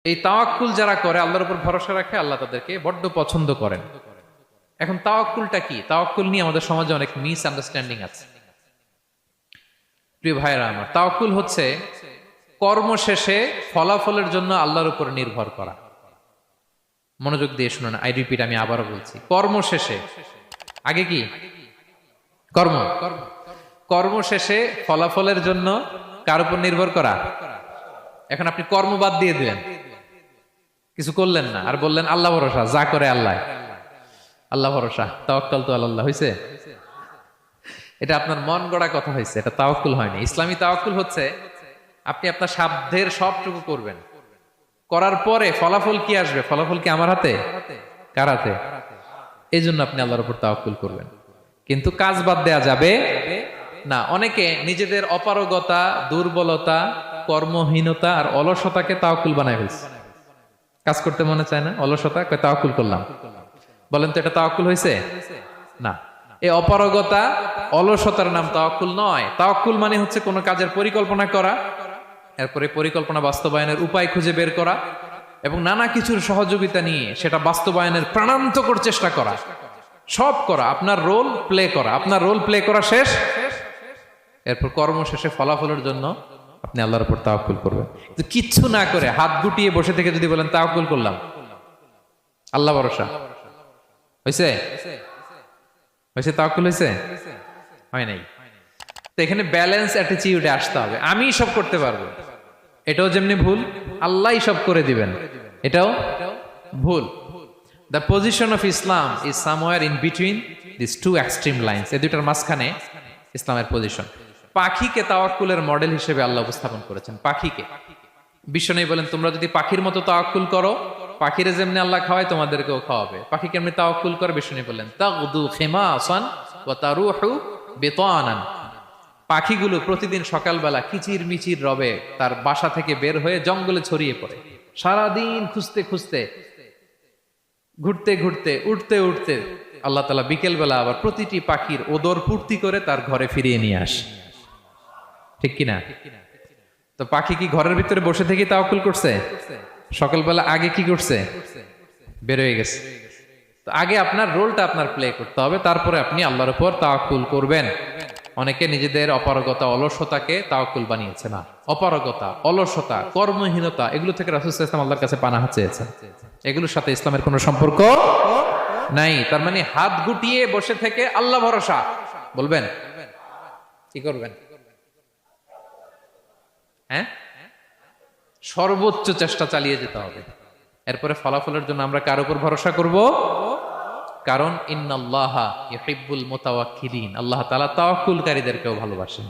এই তাওয়াক্কুল যারা করে, আল্লাহর উপর ভরসা রাখে, আল্লাহ তাদেরকে বড্ড পছন্দ করেন। এখন তাওয়াক্কুলটা কি? তাওয়াক্কুল নিয়ে আমাদের সমাজে অনেক মিস আন্ডারস্ট্যান্ডিং আছে। প্রিয় ভাইরা আমার, তাওয়াক্কুল হচ্ছে কর্ম শেষে ফলাফলের জন্য আল্লাহর উপর নির্ভর করা। মনোযোগ দিয়ে শুনুন, আই রিপিট, আমি আবারও বলছি, কর্ম শেষে, আগে কি কর্ম, কর্ম শেষে ফলাফলের জন্য কার উপর নির্ভর করা। এখন আপনি কর্ম বাদ দিয়ে দিলেন, কিছু করলেন না, আর বললেন আল্লাহ ভরসা, যা করে আল্লাহ, আল্লাহ ভরসা, তাওয়াক্কাল তো আল্লাহ হয়েছে। এটা আপনার মন গড়া কথা হয়েছে, এটা তাওয়াক্কুল হয়নি। ইসলামী তাওয়াক্কুল হচ্ছে আপনি আপনার সাধ্যের সবটুকু করবেন, করার পরে ফলাফল কি আসবে, ফলাফল কি আমার হাতে, কার হাতে? এই জন্য আপনি আল্লাহর উপর তাওয়াক্কুল করবেন, কিন্তু কাজ বাদ দেয়া যাবে না। অনেকে নিজেদের অপারগতা, দুর্বলতা, কর্মহীনতা আর অলসতাকে তাওয়াক্কুল বানায় ফেলছে। কাজ করতে মনে চায় না, অলসতা, তাওয়াক্কুল করলাম। বলেন তো এটা তাওয়াক্কুল হয়েছে? না। এই অপারগতা, অলসতার নাম তাওয়াক্কুল নয়। তাওয়াক্কুল মানে হচ্ছে কোনো কাজের পরিকল্পনা করা, এরপরে পরিকল্পনা বাস্তবায়নের উপায় খুঁজে বের করা এবং নানা কিছুর সহযোগিতা নিয়ে সেটা বাস্তবায়নের প্রাণান্তকর চেষ্টা করা, সব করা, আপনার রোল প্লে করা। আপনার রোল প্লে করা শেষ, এরপর কর্ম শেষে ফলাফলের জন্য আপনি আল্লাহর উপর তাওয়াক্কুল করবেন। কিন্তু কিচ্ছু না করে হাত গুটিয়ে বসে থেকে যদি বলেন তাওয়াক্কুল করলাম, আল্লাহ ভরসা, হয়েছে? হয়েছে? তাওয়াক্কুল হয়েছে? হয় নাই। তো এখানে ব্যালেন্স অ্যাটিটিউডে আসতে হবে। আমি সব করতে পারবো, এটাও যেমনি ভুল, আল্লাহই সব করে দিবেন, এটাও ভুল। The position of Islam is somewhere in between this two extreme lines. এই দুইটার মাঝখানে ইসলামের পজিশন। পাখিকে তাওয়াক্কুলের মডেল হিসেবে আল্লাহ উপস্থাপন করেছেন। পাখিকে বিশ্বনবী বলেন, তোমরা যদি পাখির মতো তাওয়াক্কুল করো, পাখিরে যেমনি আল্লাহ খাওয়ায় তোমাদেরকেও খাওয়াবে। পাখি কেমনি তাওয়াক্কুল করে? বিশ্বনবী বলেন, তাগদু খিমাসান ওয়া তারুহু বিতানান। পাখিগুলো প্রতিদিন সকালবেলা কিচির মিচির রবে তার বাসা থেকে বের হয়ে জঙ্গলে ছড়িয়ে পড়ে, সারাদিন খুঁজতে খুঁজতে, ঘুরতে ঘুরতে, উঠতে উঠতে আল্লাহ তাআলা বিকেল বেলা আবার প্রতিটি পাখির ওদর পূর্তি করে তার ঘরে ফিরিয়ে নিয়ে আসে। ঠিক কিনা? তো পাখি কি ঘরের ভিতরে বসে থেকে তাওয়াক্কুল করছে? সকালবেলা আগে কি করছে? বের হয়ে গেছে। তো আগে আপনার রোলটা আপনার প্লে করতে হবে, তারপরে আপনি আল্লাহর উপর তাওয়াক্কুল করবেন। অনেকে নিজেদের অপারগতা, অলসতাকে তাওয়াক্কুল বানিয়েছে। না, অপারগতা, অলসতা, কর্মহীনতা, এগুলো থেকে রাসূল সাল্লাল্লাহু আলাইহি ওয়াসাল্লাম আল্লাহর কাছে পানাহ চেয়েছেন। এগুলোর সাথে ইসলামের কোনো সম্পর্ক নাই। তার মানে হাত গুটিয়ে বসে থেকে আল্লাহ ভরসা বলবেন, কি করবেন? হ্যাঁ, সর্বোচ্চ চেষ্টা চালিয়ে যেতে হবে। এরপরে ফলাফলের জন্য আমরা কার উপর ভরসা করব? কারণ ইন্নাল্লাহা ইউহিব্বুল মুতাওয়াক্কিলিন, আল্লাহ তাআলা তাওয়াক্কুলকারীদেরকেও ভালোবাসেন।